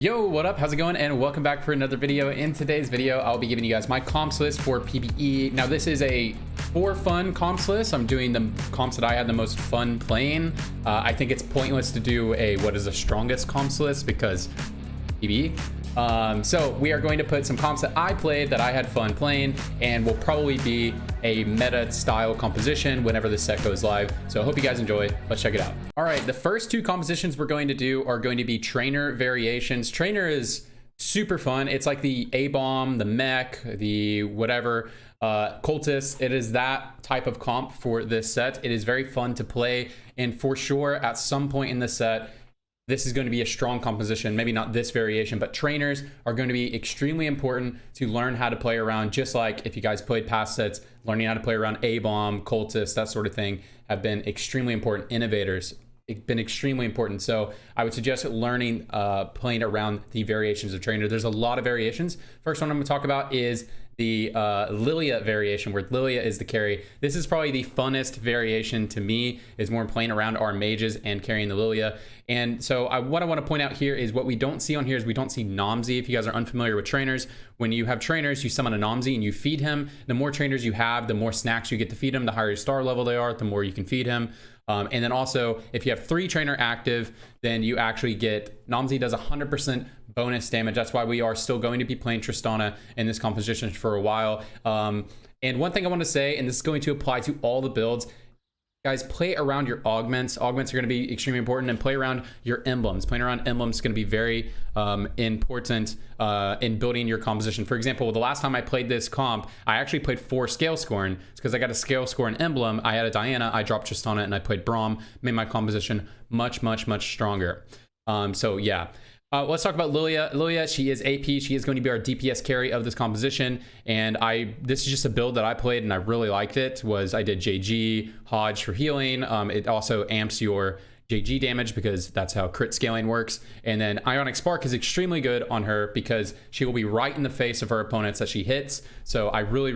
Yo, what up? How's it going? And welcome back for another video. In today's video, I'll be giving you guys my comps list for PBE. Now, this is a for fun comps list. I'm doing the comps that I had the most fun playing. I think it's pointless to do a what is the strongest comps list because PBE. So we are going to put some comps that I played that I had fun playing and will probably be a meta style composition whenever the set goes live. So I hope you guys enjoy. Let's check it out. All right, the first two compositions we're going to do are going to be trainer variations. Trainer is super fun. It's like the A-bomb, the mech, the whatever, cultist. It is that type of comp for this set. It is very fun to play, and for sure at some point in the set this is going to be a strong composition. Maybe not this variation, but trainers are going to be extremely important to learn how to play around. Just like if you guys played past sets, learning how to play around A-bomb, cultists, that sort of thing have been extremely important. Innovators, it's been extremely important. So I would suggest learning, playing around the variations of trainer. There's a lot of variations. First one I'm going to talk about is the Lilia variation, where Lilia is the carry. This is probably the funnest variation to me, is more playing around our mages and carrying the Lilia. And so what I want to point out here is what we don't see on here is we don't see Nomsy. If you guys are unfamiliar with trainers, when you have trainers, you summon a Nomsy and you feed him. The more trainers you have, the more snacks you get to feed him. The higher your star level they are, the more you can feed him. And then also, if you have 3 trainer active, then you actually get, Nomsy does 100% bonus damage. That's why we are still going to be playing Tristana in this composition for a while. And one thing I want to say, and this is going to apply to all the builds, guys, play around your augments. Augments are going to be extremely important, and play around your emblems. Playing around emblems is going to be very important in building your composition. For example, the last time I played this comp, I actually played 4 scale scoring. It's because I got a scale scoring emblem. I had a Diana, I dropped Tristana, and I played Braum. Made my composition much stronger. So yeah. Let's talk about Lilia. Lilia, she is AP. She is going to be our DPS carry of this composition. And this is just a build that I played and I really liked it. I did JG, Hodge for healing. It also amps your JG damage because that's how crit scaling works. And then Ionic Spark is extremely good on her because she will be right in the face of her opponents that she hits. So I really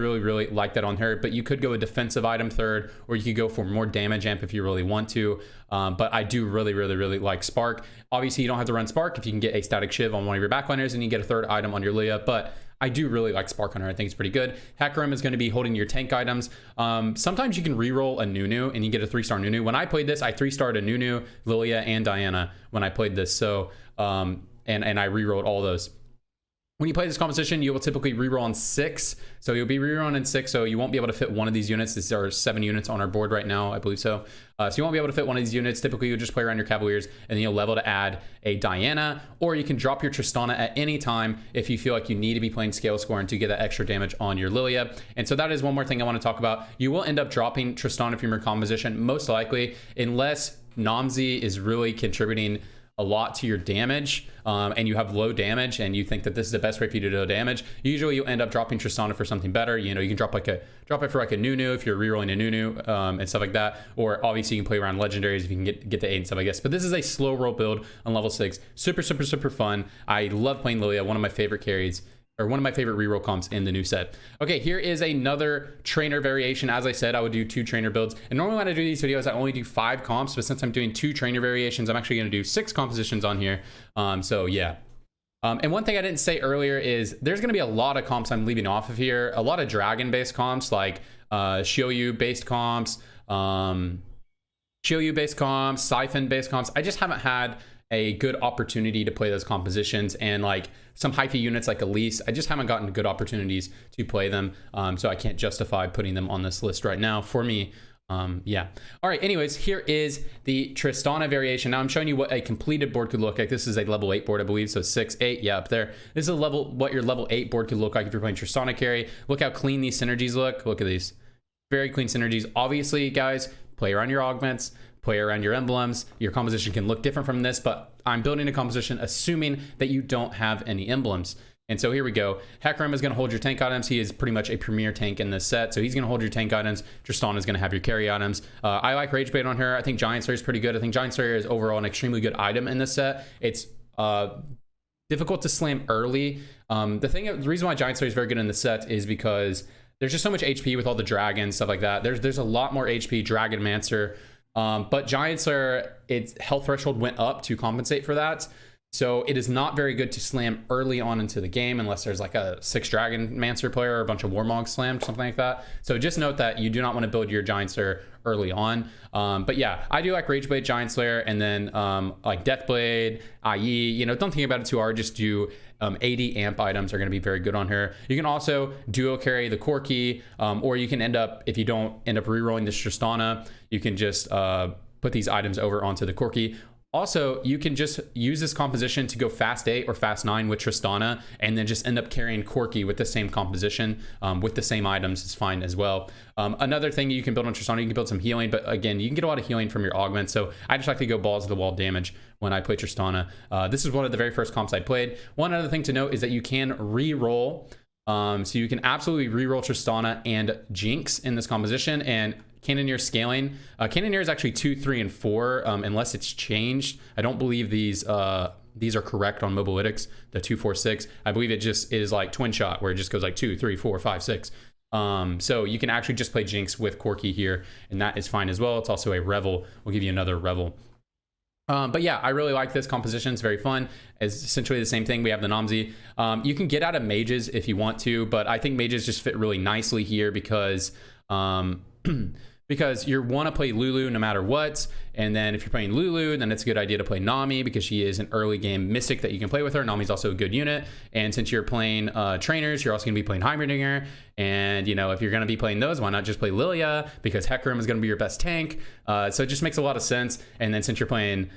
like that on her. But you could go a defensive item third, or you could go for more damage amp if you really want to. But I do really like Spark. Obviously, you don't have to run Spark if you can get a static Shiv on one of your backliners and you get a third item on your Lilia. But I do really like Spark on her. I think it's pretty good. Hackerim is going to be holding your tank items. Sometimes you can reroll a Nunu and you get a 3-star Nunu. When I played this, I 3-starred a Nunu, Lilia, and Diana when I played this. So, and I rerolled all those. When you play this composition, you will typically reroll on 6. So you'll be rerolling in 6, so you won't be able to fit one of these units. These are 7 units on our board right now, I believe so. So you won't be able to fit one of these units. Typically, you'll just play around your Cavaliers, and then you'll level to add a Diana, or you can drop your Tristana at any time if you feel like you need to be playing scale scoring to get that extra damage on your Lilia. And so that is one more thing I want to talk about. You will end up dropping Tristana from your composition, most likely, unless Nomsy is really contributing a lot to your damage, and you have low damage and you think that this is the best way for you to do damage. Usually you end up dropping Tristana for something better. You know, you can drop it for like a Nunu if you're rerolling a Nunu, and stuff like that. Or obviously you can play around legendaries if you can get to 8 and stuff, I guess. But this is a slow roll build on level 6. Super fun. I love playing Lilia, one of my favorite carries, or one of my favorite reroll comps in the new set. Okay, here is another trainer variation. As I said, I would do 2 trainer builds. And normally when I do these videos, I only do 5 comps, but since I'm doing 2 trainer variations, I'm actually gonna do 6 compositions on here. So yeah. And one thing I didn't say earlier is there's gonna be a lot of comps I'm leaving off of here. A lot of dragon-based comps, like Shioyu-based comps, Siphon-based comps. I just haven't had a good opportunity to play those compositions, and like some hyphy units like Elise, I just haven't gotten good opportunities to play them, so I can't justify putting them on this list right now for me. Yeah. All right, anyways, here is the Tristana variation. Now I'm showing you what a completed board could look like. This is a level 8 board, I believe, so 6, 8, yeah, up there. This is what your level 8 board could look like if you're playing Tristana carry. Look how clean these synergies look. Look at these, very clean synergies. Obviously, guys, play around your augments, play around your emblems. Your composition can look different from this, but I'm building a composition assuming that you don't have any emblems. And so here we go. Hackerim is going to hold your tank items. He is pretty much a premier tank in this set, so he's going to hold your tank items. Tristana is going to have your carry items. I like Rage Bait on her. I think Giant Slayer is pretty good. I think Giant Slayer is overall an extremely good item in this set. It's difficult to slam early. The reason why Giant Slayer is very good in this set is because there's just so much HP with all the dragons, stuff like that. There's a lot more HP. Dragonmancer. But Giant Slayer, its health threshold went up to compensate for that. So it is not very good to slam early on into the game unless there's like a 6 Dragonmancer player or a bunch of Warmog slammed, something like that. So just note that you do not want to build your Giant Slayer early on. But yeah, I do like Rageblade, Giant Slayer, and then like Deathblade, IE. You know, don't think about it too hard. Just do 80 amp items are going to be very good on her. You can also duo carry the Corki, or you can end up, if you don't end up rerolling this Tristana, you can just put these items over onto the Corki. Also, you can just use this composition to go fast 8 or fast 9 with Tristana, and then just end up carrying Corki with the same composition, with the same items is fine as well. Another thing you can build on Tristana, you can build some healing, but again, you can get a lot of healing from your augment. So I just like to go balls to the wall damage when I play Tristana. This is one of the very first comps I played. One other thing to note is that you can re-roll. So you can absolutely re-roll Tristana and Jinx in this composition, and Cannoneer scaling. Cannoneer is actually 2, 3, and 4, unless it's changed. I don't believe these are correct on Mobalytics, the 2, 4, 6. I believe it just is like twin shot, where it just goes like 2, 3, 4, 5, 6. So you can actually just play Jinx with Corki here, and that is fine as well. It's also a Revel. We'll give you another Revel. But yeah, I really like this composition. It's very fun. It's essentially the same thing. We have the Namzi. You can get out of mages if you want to, but I think mages just fit really nicely here because because you want to play Lulu no matter what. And then if you're playing Lulu, then it's a good idea to play Nami because she is an early game mystic that you can play with her. Nami's also a good unit. And since you're playing trainers, you're also going to be playing Heimerdinger. And, you know, if you're going to be playing those, why not just play Lilia? Because Hecarim is going to be your best tank. So it just makes a lot of sense. And then since you're playing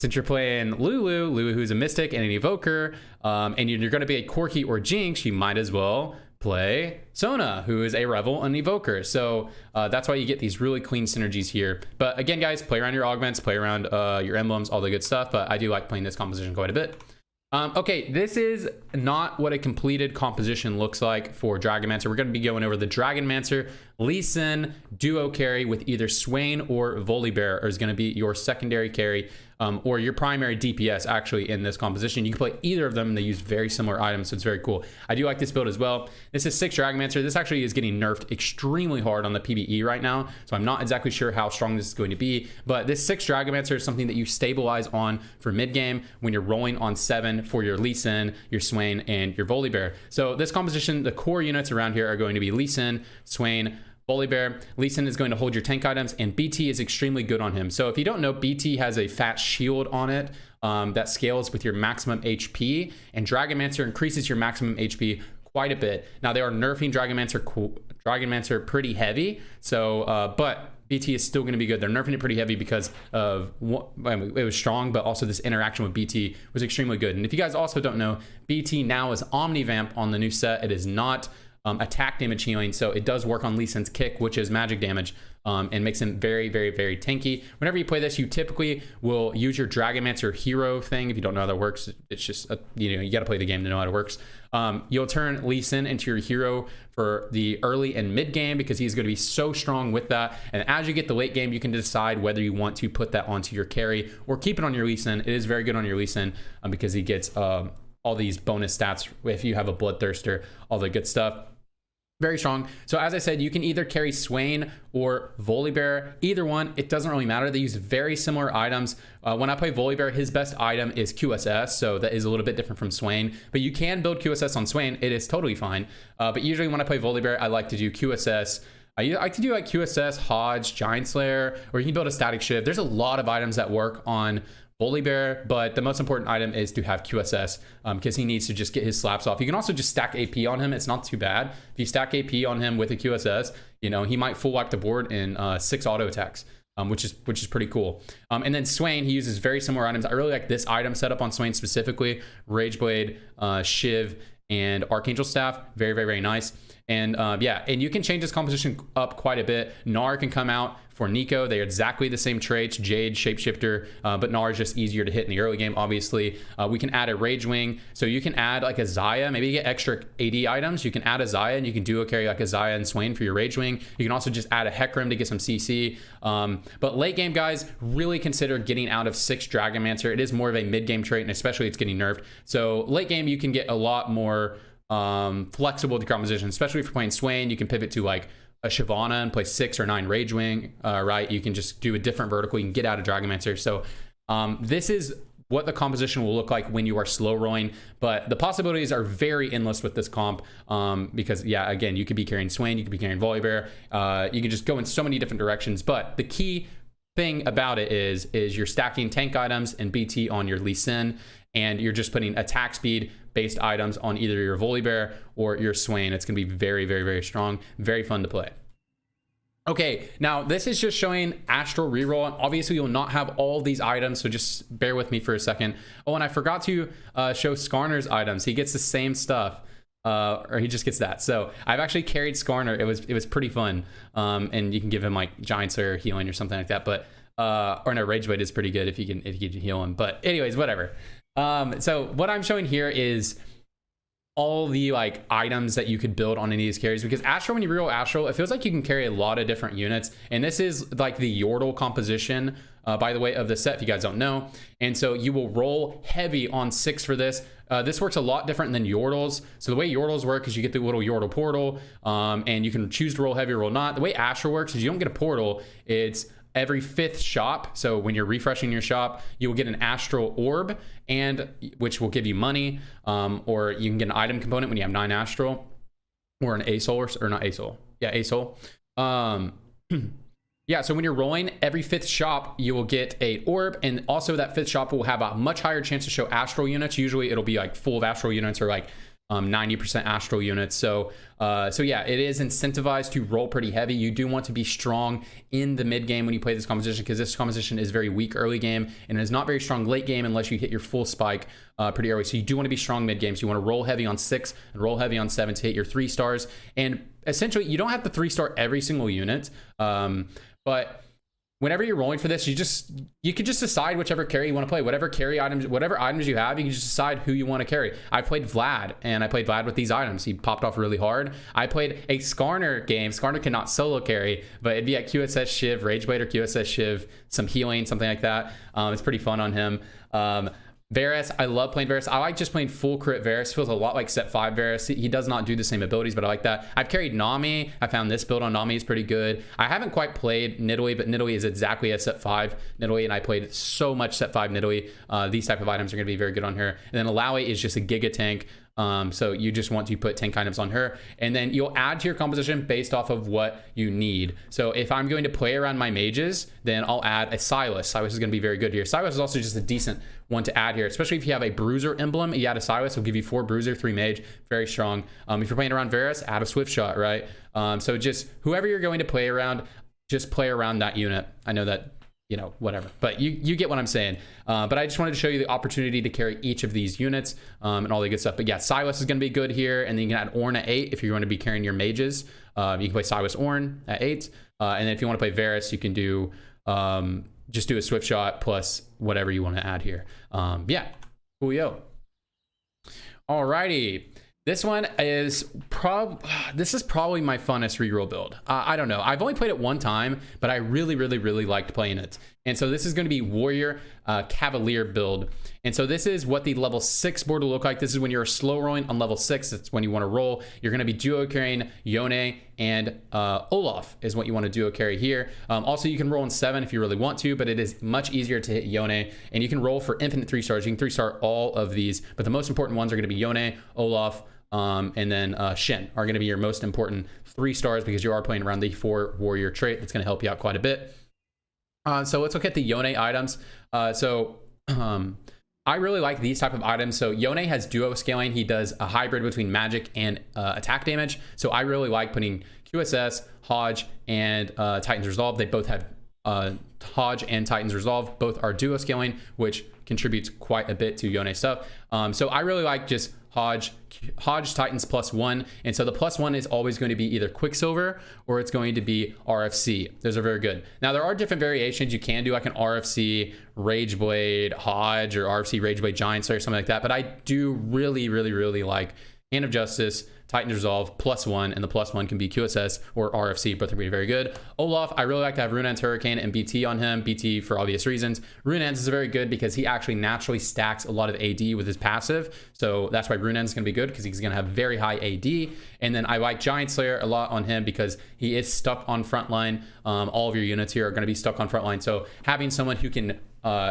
Lulu, who's a mystic and an evoker, and you're going to be a Corki or Jinx, you might as well play Sona, who is a Revel and Evoker. So that's why you get these really clean synergies here. But again, guys, play around your augments, play around your emblems, all the good stuff. But I do like playing this composition quite a bit. Okay, this is not what a completed composition looks like for Dragonmancer. We're going to be going over the Dragonmancer Lee Sin duo carry with either Swain or Volibear is going to be your secondary carry, or your primary DPS actually in this composition. You can play either of them, and they use very similar items, so it's very cool. I do like this build as well. This is 6 Dragonmancer. This actually is getting nerfed extremely hard on the PBE right now, so I'm not exactly sure how strong this is going to be, but this 6 Dragonmancer is something that you stabilize on for mid game when you're rolling on 7 for your Lee Sin, your Swain, and your Volibear. So this composition, the core units around here are going to be Lee Sin, Swain, Volibear. Lee Sin is going to hold your tank items, and BT is extremely good on him. So if you don't know, BT has a fat shield on it that scales with your maximum HP, and Dragonmancer increases your maximum HP quite a bit. Now they are nerfing Dragonmancer pretty heavy, so but BT is still going to be good. They're nerfing it pretty heavy because of it was strong, but also this interaction with BT was extremely good. And if you guys also don't know, BT now is Omnivamp on the new set. It is not attack damage healing, so it does work on Lee Sin's kick, which is magic damage, and makes him very, very, very tanky. Whenever you play this, you typically will use your Dragonmancer hero thing. If you don't know how that works, it's just you know, you got to play the game to know how it works. You'll turn Lee Sin into your hero for the early and mid game because he's going to be so strong with that. And as you get the late game, you can decide whether you want to put that onto your carry or keep it on your Lee Sin. It is very good on your Lee Sin because he gets all these bonus stats if you have a Bloodthirster, all the good stuff. Very strong. So as I said, you can either carry Swain or Volibear. Either one, it doesn't really matter. They use very similar items. When I play Volibear, his best item is QSS, so that is a little bit different from Swain. But you can build QSS on Swain. It is totally fine. But usually when I play Volibear, I like to do QSS. I like to do like QSS, Hodge, Giant Slayer, or you can build a Static Shiv. There's a lot of items that work on Volibear, but the most important item is to have QSS because he needs to just get his slaps off. You can also just stack AP on him. It's not too bad. If you stack AP on him with a QSS, you know, he might full wipe the board in 6 auto attacks, which is pretty cool. And then Swain, he uses very similar items. I really like this item setup on Swain specifically. Rageblade, Shiv, and Archangel Staff. Very, very, very nice. And yeah, and you can change this composition up quite a bit. Gnar can come out for Nico. They are exactly the same traits, Jade, Shapeshifter, but Gnar is just easier to hit in the early game, obviously. We can add a Rage Wing, so you can add like a Xayah, maybe you get extra AD items. You can add a Xayah, and you can duo carry like a Xayah and Swain for your Rage Wing. You can also just add a Hecarim to get some CC. But late game, guys, really consider getting out of 6 Dragonmancer. It is more of a mid-game trait, and especially it's getting nerfed. So late game, you can get a lot more flexible to composition, especially if you're playing Swain. You can pivot to like a Shyvana and play 6 or 9 Rage Wing, right? You can just do a different vertical. You can get out of Dragonmancer. So this is what the composition will look like when you are slow rolling, but the possibilities are very endless with this comp, because yeah, again, you could be carrying Swain, you could be carrying Volibear, you can just go in so many different directions. But the key thing about it is you're stacking tank items and BT on your Lee Sin, and you're just putting attack speed based items on either your Volibear or your Swain. It's going to be very, very, very strong, very fun to play. Okay, now this is just showing Astral reroll. Obviously, you'll not have all these items, so just bear with me for a second. Oh, and I forgot to show Skarner's items. He gets the same stuff, or he just gets that. So I've actually carried Skarner. It was pretty fun, and you can give him like Giant Slayer healing or something like that. But or no, Rage Blade is pretty good if you can heal him. But anyways, whatever. So what I'm showing here is all the like items that you could build on any of these carries, because Astral, when you reroll Astral, it feels like you can carry a lot of different units, and this is like the Yordle composition, by the way, of the set, if you guys don't know. And so you will roll heavy on 6 for this. This works a lot different than Yordles. So the way Yordles work is you get the little Yordle portal, and you can choose to roll heavy or roll not. The way Astral works is you don't get a portal, it's every 5th shop. So when you're refreshing your shop, you will get an Astral orb, and which will give you money, or you can get an item component when you have 9 Astral, or an ASOL, or not ASOL. Yeah, ASOL. Yeah, so when you're rolling every 5th shop, you will get a orb, and also that 5th shop will have a much higher chance to show Astral units. Usually it'll be like full of Astral units, or like 90% Astral units. So yeah, it is incentivized to roll pretty heavy. You do want to be strong in the mid game when you play this composition, because this composition is very weak early game, and it is not very strong late game unless you hit your full spike pretty early. So you do want to be strong mid game. So you want to roll heavy on 6 and roll heavy on 7 to hit your 3 stars. And essentially, you don't have to 3-star every single unit, but whenever you're rolling for this, you can just decide whichever carry you want to play. Whatever items you have, you can just decide who you want to carry. I played Vlad, and I played Vlad with these items. He popped off really hard. I played a Skarner game. Skarner cannot solo carry, but it'd be at QSS Shiv, Rage Blade or QSS Shiv, some healing, something like that. It's pretty fun on him. Varus, I love playing Varus. I like just playing full crit Varus. Feels a lot like set 5 Varus. He does not do the same abilities, but I like that. I've carried Nami. I found this build on Nami is pretty good. I haven't quite played Nidalee, but Nidalee is exactly a set 5 Nidalee, and I played so much set 5 Nidalee. These type of items are going to be very good on her. And then Alawi is just a Giga Tank. So you just want to put tank items on her, and then you'll add to your composition based off of what you need. So if I'm going to play around my mages, then I'll add a Silas. Silas is going to be very good here. Silas is also just a decent one to add here, especially if you have a Bruiser emblem. You add a Silas, it'll give you 4 Bruiser, 3 Mage, very strong. If you're playing around Varus, add a Swift Shot, right? So just whoever you're going to play around, just play around that unit. I know that, you know, whatever, but you get what I'm saying. But I just wanted to show you the opportunity to carry each of these units, and all the good stuff. But yeah, Silas is going to be good here, and then you can add Ornn at 8 if you're going to be carrying your mages. You can play Silas Ornn at 8, and then if you want to play Varus, you can do just do a Swift Shot plus whatever you want to add here. Yeah, coolio. Alrighty. This one is probably my funnest reroll build. I don't know. I've only played it one time, but I really liked playing it. And so this is going to be Warrior Cavalier build. And so this is what the level 6 board will look like. This is when you're slow rolling on level 6. That's when you want to roll. You're going to be duo carrying Yone and Olaf is what you want to duo carry here. Also, you can roll in 7 if you really want to, but it is much easier to hit Yone. And you can roll for infinite 3 stars. You can 3-star all of these, but the most important ones are going to be Yone, Olaf, and then Shin are going to be your most important 3 stars, because you are playing around the 4 warrior trait. That's going to help you out quite a bit. So let's look at the Yone items. I really like these type of items. So Yone has duo scaling. He does a hybrid between magic and attack damage. So I really like putting QSS, Hodge, and Titan's Resolve. They both have Hodge and Titan's Resolve. Both are duo scaling, which contributes quite a bit to Yone stuff. So I really like just Hodge Titans +1, and so the +1 is always going to be either Quicksilver or it's going to be RFC. Those are very good. Now there are different variations you can do, like an RFC Rageblade Hodge or RFC Rageblade Giant Slayer or something like that, but I do really like Hand of Justice, Titan's Resolve +1, and the +1 can be QSS or RFC, both are very good. Olaf, I really like to have Runaan's Hurricane and BT on him. BT for obvious reasons. Runaan's is very good because he actually naturally stacks a lot of AD with his passive, so that's why Runaan's going to be good, because he's going to have very high AD. And then I like Giant Slayer a lot on him because he is stuck on frontline. All of your units here are going to be stuck on frontline, so having someone who can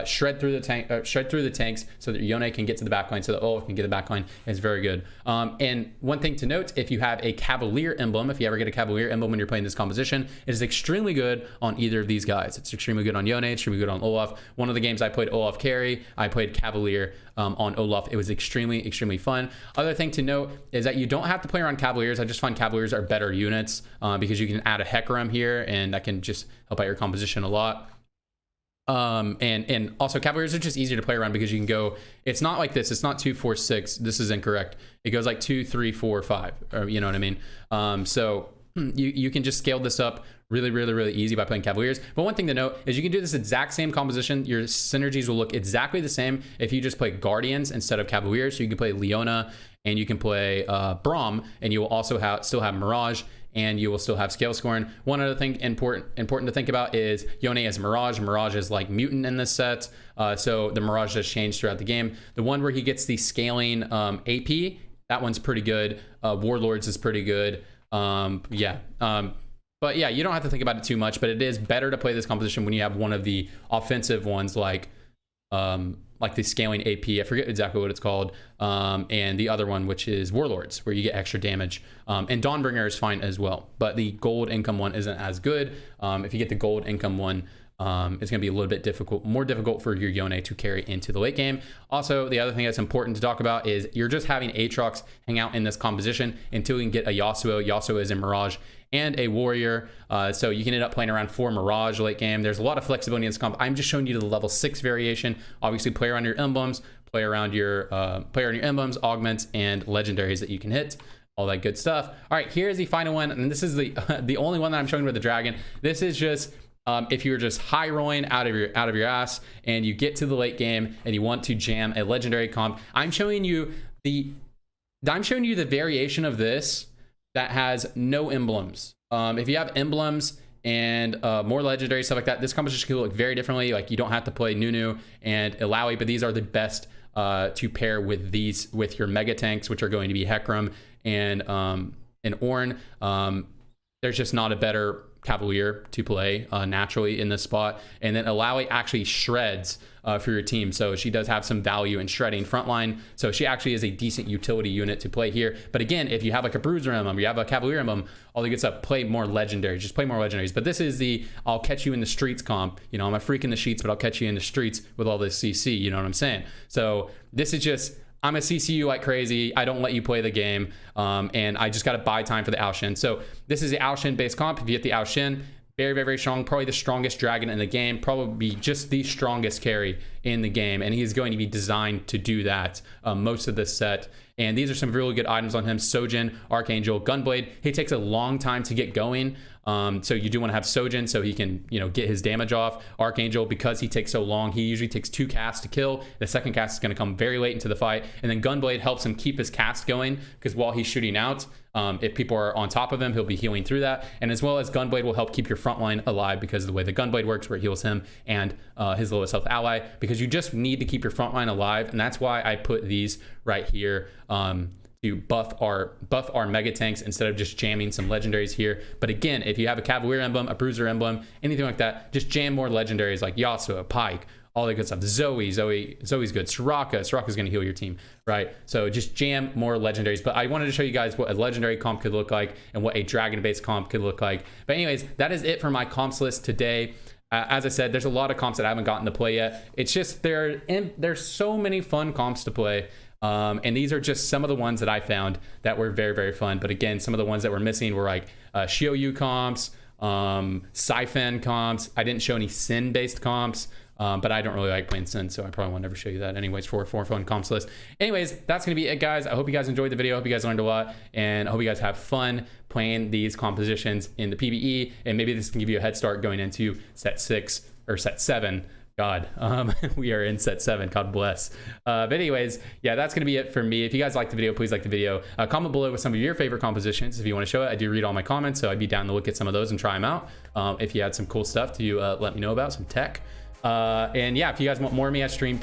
shred through the tanks so that Yone can get to the backline, so that Olaf can get the backline. Is very good. And one thing to note, if you have a Cavalier emblem, if you ever get a Cavalier emblem when you're playing this composition, it is extremely good on either of these guys. It's extremely good on Yone, extremely good on Olaf. One of the games I played Olaf carry, I played Cavalier on Olaf. It was extremely fun. Other thing to note is that you don't have to play around Cavaliers. I just find Cavaliers are better units because you can add a Hecarim here, and that can just help out your composition a lot. And also Cavaliers are just easier to play around because you can go, it's not like this, it's not 2 4 6, this is incorrect, it goes like 2 3 4 5, or you know what I mean. So you can just scale this up really easy by playing Cavaliers. But one thing to note is you can do this exact same composition, your synergies will look exactly the same if you just play Guardians instead of Cavaliers. So you can play Leona and you can play Braum, and you will also still have Mirage, and you will still have scale scoring. One other thing important to think about is Yone as Mirage. Mirage is like mutant in this set, so the Mirage does change throughout the game. The one where he gets the scaling AP, that one's pretty good. Warlords is pretty good. But yeah, you don't have to think about it too much, but it is better to play this composition when you have one of the offensive ones like the scaling AP, I forget exactly what it's called, and the other one, which is Warlords, where you get extra damage. And Dawnbringer is fine as well, but the gold income one isn't as good. If you get the gold income one, it's going to be a little bit more difficult for your Yone to carry into the late game. Also, the other thing that's important to talk about is you're just having Aatrox hang out in this composition until you can get a Yasuo. Yasuo is in Mirage and a Warrior, so you can end up playing around 4 Mirage late game. There's a lot of flexibility in this comp. I'm just showing you the level 6 variation. Obviously, play around your emblems, play around your emblems, augments, and legendaries that you can hit. All that good stuff. All right, here's the final one, and this is the only one that I'm showing with the dragon. This is just if you're just high rolling out of your ass and you get to the late game and you want to jam a legendary comp. I'm showing you the variation of this that has no emblems. If you have emblems and more legendary stuff like that, this composition can look very differently. Like, you don't have to play Nunu and Illaoi, but these are the best to pair with your mega tanks, which are going to be Hecarim and Ornn. There's just not a better Cavalier to play naturally in this spot. And then Illaoi actually shreds for your team, so she does have some value in shredding frontline, so she actually is a decent utility unit to play here. But again, if you have like a Bruiser emblem, you have a Cavalier emblem, all the good stuff, play more legendaries, just play more legendaries. But this is the I'll catch you in the streets comp. You know, I'm a freak in the sheets, but I'll catch you in the streets with all this CC, you know what I'm saying? So this is just, I'm a CCU like crazy. I don't let you play the game, and I just got to buy time for the Ao Shin. So this is the Ao Shin based comp. If you get the Ao Shin, very strong, probably the strongest dragon in the game, probably just the strongest carry in the game, and he's going to be designed to do that most of this set. And these are some really good items on him: Sojin, Archangel, Gunblade. He takes a long time to get going, so you do want to have Sojin so he can, you know, get his damage off. Archangel, because he takes so long, he usually takes 2 casts to kill. The second cast is going to come very late into the fight, and then Gunblade helps him keep his cast going, because while he's shooting out, if people are on top of him, he'll be healing through that. And as well as Gunblade will help keep your front line alive because of the way the Gunblade works, where it heals him and his lowest health ally, because you just need to keep your front line alive. And that's why I put these right here to buff our mega tanks instead of just jamming some legendaries here. But again, if you have a Cavalier emblem, a Bruiser emblem, anything like that, just jam more legendaries like Yasuo, Pyke, all that good stuff. Zoe's good. Soraka's going to heal your team, right? So just jam more legendaries. But I wanted to show you guys what a legendary comp could look like and what a dragon-based comp could look like. But anyways, that is it for my comps list today. As I said, there's a lot of comps that I haven't gotten to play yet. It's just there's so many fun comps to play. And these are just some of the ones that I found that were very fun. But again, some of the ones that were missing were like Shioyu comps, Siphon comps. I didn't show any Sin based comps, but I don't really like playing Sin, so I probably won't ever show you that anyways for fun comps list. Anyways, that's gonna be it, guys. I hope you guys enjoyed the video. I hope you guys learned a lot, and I hope you guys have fun playing these compositions in the PBE, and maybe this can give you a head start going into set 6 or set 7. God, we are in set 7, God bless. But anyways, yeah, that's gonna be it for me. If you guys liked the video, please like the video. Comment below with some of your favorite compositions if you want to show it. I do read all my comments, so I'd be down to look at some of those and try them out. If you had some cool stuff to let me know about, some tech. And yeah, if you guys want more of me, I stream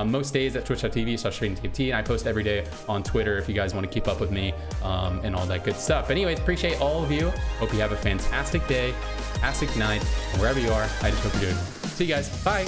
most days at twitch.tv/TFT, and I post every day on Twitter if you guys want to keep up with me and all that good stuff. But anyways, appreciate all of you. Hope you have a fantastic day, fantastic night, and wherever you are, I just hope you're doing well. See you guys. Bye.